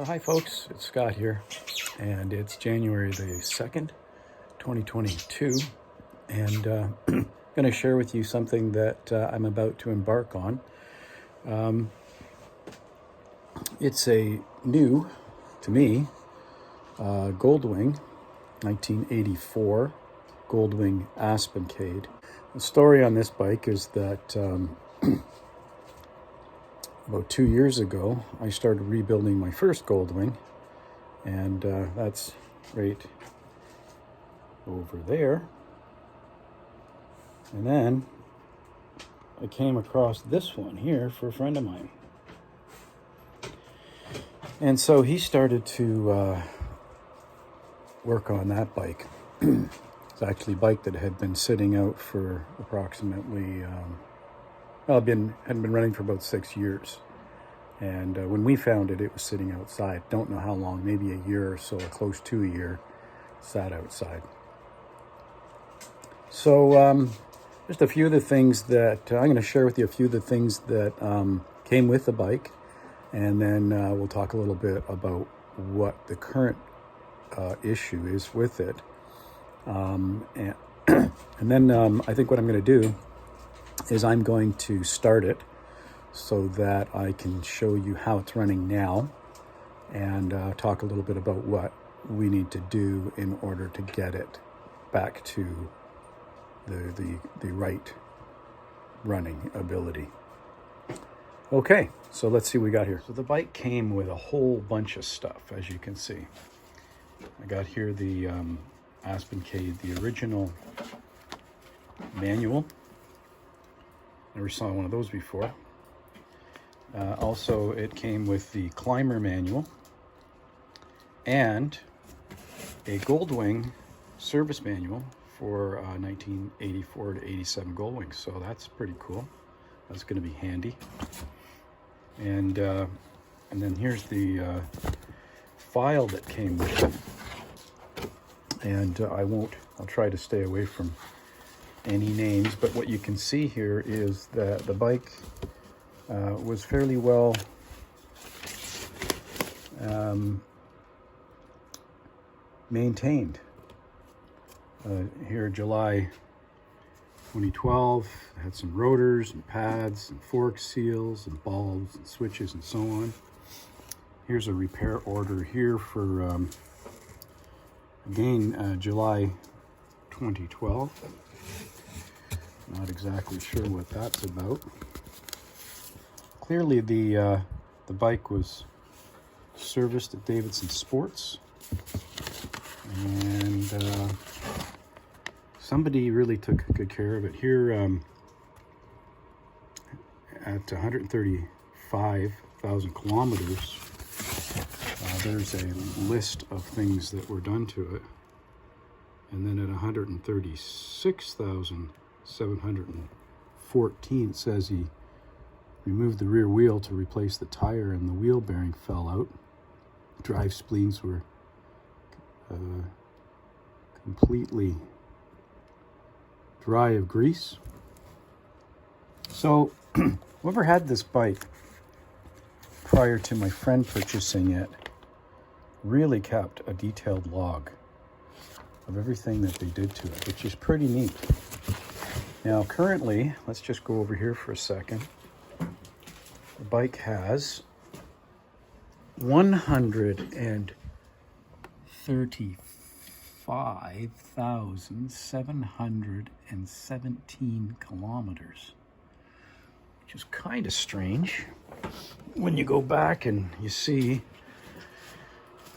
Hi folks, it's Scott here, and it's January the 2nd, 2022, and I'm going to share with you something that I'm about to embark on. It's a new, to me, Goldwing, 1984 Goldwing Aspencade. The story on this bike is that about 2 years ago, I started rebuilding my first Goldwing, and that's right over there. And then I came across this one here for a friend of mine. And so he started to work on that bike. It's actually a bike that had been sitting out for approximately hadn't been running for about 6 years. And when we found it, it was sitting outside. Don't know how long, maybe a year or so, or close to a year, sat outside. So just a few of the things that, I'm going to share with you a few of the things that came with the bike. And then we'll talk a little bit about what the current issue is with it. And then I think what I'm going to do is I'm going to start it so that I can show you how it's running now and talk a little bit about what we need to do in order to get it back to the right running ability. Okay, so let's see what we got here. So the bike came with a whole bunch of stuff, as you can see. I got here the Aspencade, the original manual. Never saw one of those before. Also, it came with the climber manual and a Goldwing service manual for 1984 to 87 Goldwing. So that's pretty cool. That's going to be handy. And then here's the file that came with it. And I'll try to stay away from any names, but what you can see here is that the bike was fairly well maintained. Here, July 2012, had some rotors and pads and fork seals and bulbs and switches and so on. Here's a repair order here for, again, July 2012. Not exactly sure what that's about. Clearly the bike was serviced at Davidson Sports, and somebody really took good care of it. Here at 135,000 kilometers, there's a list of things that were done to it, and then at 136,714 it says he removed the rear wheel to replace the tire and the wheel bearing fell out. Drive spleens were completely dry of grease. So whoever had this bike prior to my friend purchasing it really kept a detailed log of everything that they did to it, which is pretty neat. Now currently, let's just go over here for a second. The bike has 135,717 kilometers, which is kind of strange when you go back and you see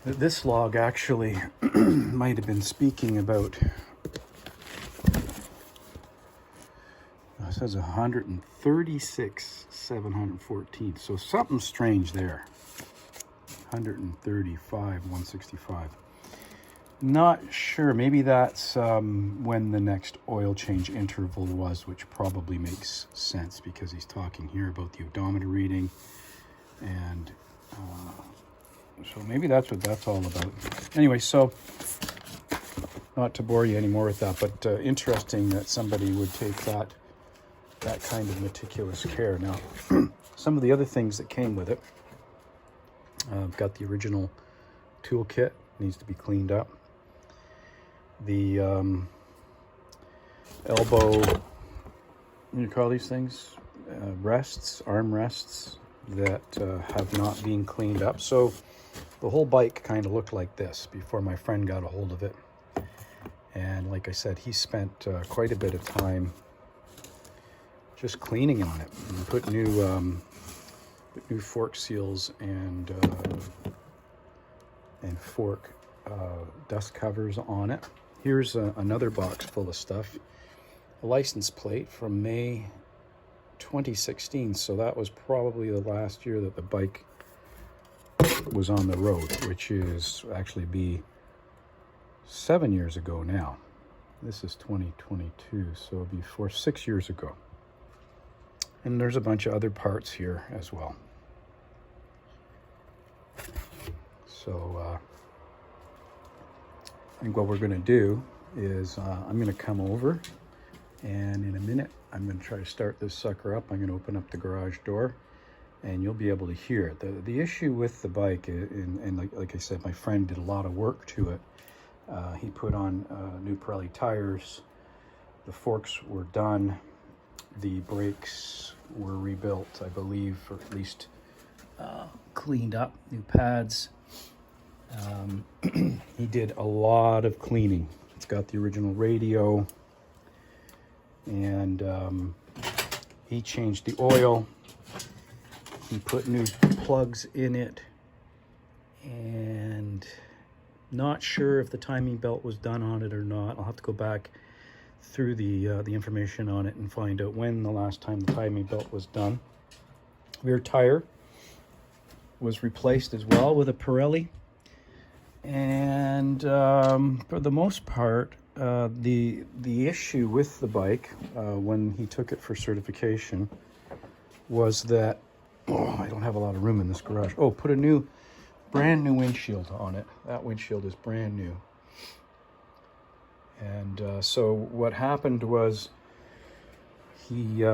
that this log actually might have been speaking about, it says 136,714. So something strange there. 135,165. Not sure. Maybe that's when the next oil change interval was, which probably makes sense because he's talking here about the odometer reading, and so maybe that's what that's all about. Anyway, so not to bore you anymore with that, but interesting that somebody would take that kind of meticulous care. Now, some of the other things that came with it I've got the original toolkit, needs to be cleaned up. The elbow, what do you call these things? Rests, arm rests that have not been cleaned up. So the whole bike kind of looked like this before my friend got a hold of it. And like I said, he spent quite a bit of time just cleaning on it and put new fork seals and fork dust covers on it. Here's another box full of stuff. A license plate from May 2016, so that was probably the last year that the bike was on the road, which is actually be 7 years ago now. This is 2022, so it'll be 6 years ago. And there's a bunch of other parts here as well. So I think what we're going to do is I'm going to come over, and in a minute I'm going to try to start this sucker up. I'm going to open up the garage door and you'll be able to hear it. The issue with the bike, and like I said, my friend did a lot of work to it. He put on new Pirelli tires, the forks were done, the brakes were rebuilt, I believe, or at least cleaned up, new pads. He did a lot of cleaning. It's got the original radio, and he changed the oil. He put new plugs in it, and not sure if the timing belt was done on it or not. I'll have to go back through the information on it and find out when the last time the timing belt was done. Rear tire was replaced as well with a Pirelli, and for the most part, the issue with the bike when he took it for certification was that, I don't have a lot of room in this garage. Put a brand new windshield on it. That windshield is brand new. And so what happened was he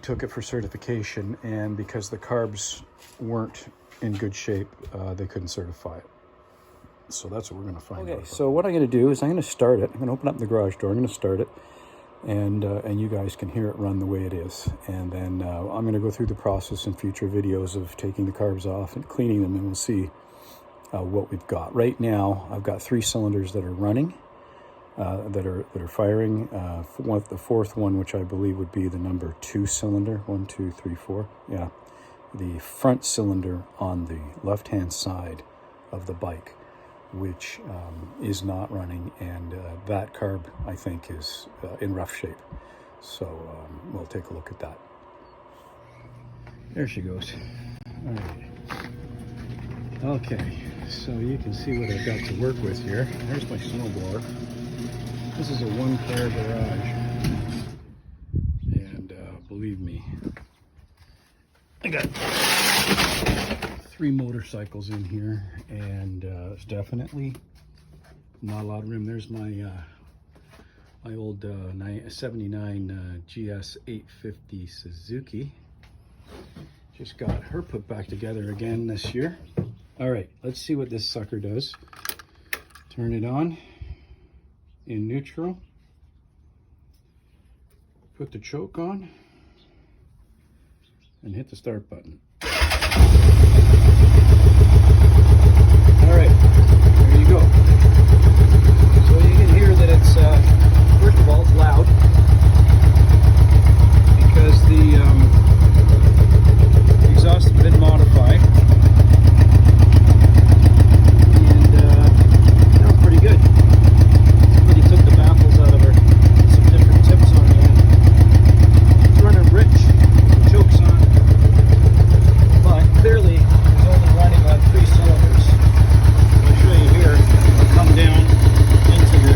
took it for certification, and because the carbs weren't in good shape, they couldn't certify it. So that's what we're going to find out. Okay, so what I'm going to do is I'm going to start it. I'm going to open up the garage door. I'm going to start it, and you guys can hear it run the way it is. And then I'm going to go through the process in future videos of taking the carbs off and cleaning them, and we'll see what we've got. Right now, I've got 3 cylinders that are running, that are firing. The fourth one, which I believe would be the number 2 cylinder. 1, 2, 3, 4. Yeah, the front cylinder on the left-hand side of the bike, which is not running, and that carb, I think, is in rough shape. So we'll take a look at that. There she goes. All right. Okay, so you can see what I've got to work with here. There's my snowblower. This is a 1-car garage, and believe me, I got 3 motorcycles in here, and it's definitely not a lot of room. There's my my old 79 GS 850 Suzuki. Just got her put back together again this year. All right, let's see what this sucker does. Turn it on in neutral. Put the choke on and hit the start button. All right, there you go. So you can hear that it's, first of all, it's loud because the exhaust has been modified, and it sounds pretty good. Somebody took the baffles out of her, some different tips on the end. It's running rich, chokes on, but clearly it's only running on 3 cylinders. I'll show you here. I'll come down into the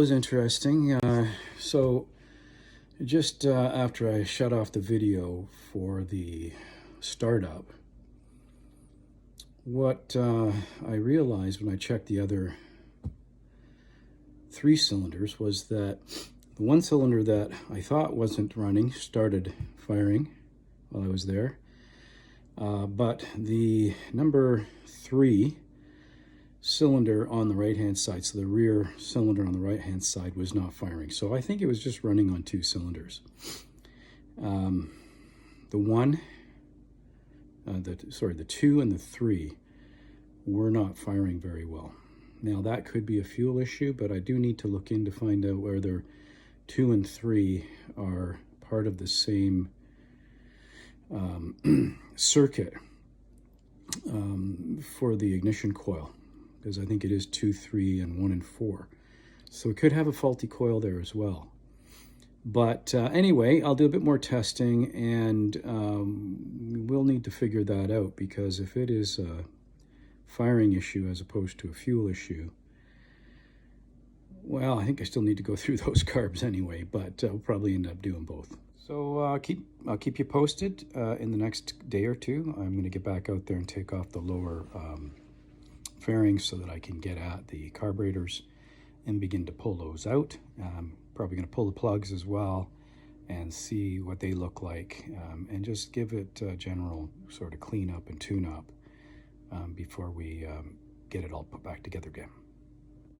was interesting. So just after I shut off the video for the startup, what I realized when I checked the other 3 cylinders was that the one cylinder that I thought wasn't running started firing while I was there, but the number 3 cylinder on the right hand side, so the rear cylinder on the right hand side, was not firing. So I think it was just running on 2 cylinders. The 2 and the 3 were not firing very well. Now that could be a fuel issue, but I do need to look in to find out whether 2 and 3 are part of the same circuit for the ignition coil, because I think it is 2, 3, and 1 and 4. So it could have a faulty coil there as well. But anyway, I'll do a bit more testing, and we'll need to figure that out, because if it is a firing issue as opposed to a fuel issue, well, I think I still need to go through those carbs anyway, but I'll probably end up doing both. So I'll keep you posted in the next day or two. I'm going to get back out there and take off the lower fairings so that I can get at the carburetors and begin to pull those out. Probably going to pull the plugs as well and see what they look like, and just give it a general sort of clean up and tune up before we get it all put back together again.